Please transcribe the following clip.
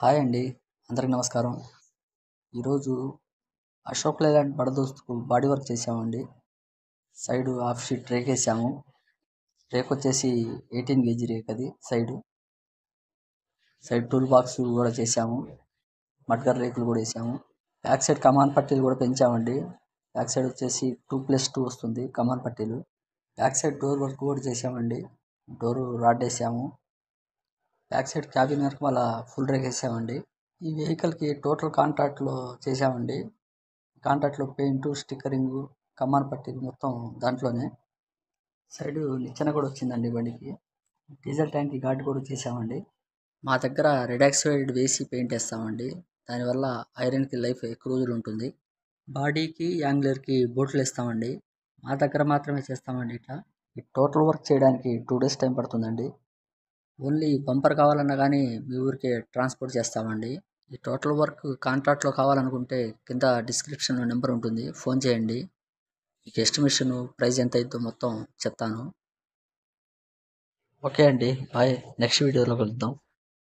Hi అండి. అందరికి నమస్కారం. ఈరోజు అశోక్ లేలాండ్ బడదోస్తుకు బాడీ వర్క్ చేసామండి. సైడు హాఫ్ షీట్ రేకేసాము. రేకొచ్చేసి 18 గేజీ రేక్ అది సైడ్ టూల్ బాక్స్ కూడా చేసాము. మడ్గర్ రేకులు కూడా వేసాము. బ్యాక్ సైడ్ కమాన్ పట్టీలు కూడా పెంచామండి. బ్యాక్ సైడ్ వచ్చేసి 2+2 వస్తుంది కమాన్ పట్టీలు. బ్యాక్ సైడ్ డోర్ వర్క్ కూడా చేసామండి. డోరు రాడ్ వేసాము. బ్యాక్ సైడ్ క్యాబిన్ వరకు మళ్ళా ఫుల్ రేక్ వేసామండి. ఈ వెహికల్కి టోటల్ కాంట్రాక్ట్లో చేసామండి. కాంట్రాక్ట్లో పెయింట్, స్టిక్కరింగు, కమాన్ పట్టీలు మొత్తం దాంట్లోనే. సైడు నిచ్చెన కూడా వచ్చిందండి బండికి. డీజిల్ ట్యాంక్ ఘాటు కూడా చేసామండి. మా దగ్గర రెడ్ ఆక్సైడ్ వేసి పెయింట్ వేస్తామండి. దానివల్ల ఐరన్కి లైఫ్ ఎక్కువ రోజులు ఉంటుంది. బాడీకి యాంగ్లర్కి బోట్లు వేస్తామండి. మా దగ్గర మాత్రమే చేస్తామండి ఇట్లా. ఈ టోటల్ వర్క్ చేయడానికి 2 days టైం పడుతుందండి. ఓన్లీ బంపర్ కావాలన్నా కానీ మీ ఊరికే ట్రాన్స్పోర్ట్ చేస్తామండి. ఈ టోటల్ వర్క్ కాంట్రాక్ట్లో కావాలనుకుంటే కింద డిస్క్రిప్షన్లో నెంబర్ ఉంటుంది, ఫోన్ చేయండి. మీకు ఎస్టిమేషన్ ప్రైస్ ఎంత అవుతుందో మొత్తం చెప్తాను. ఓకే అండి, బాయ్. నెక్స్ట్ వీడియోలో కలుద్దాం.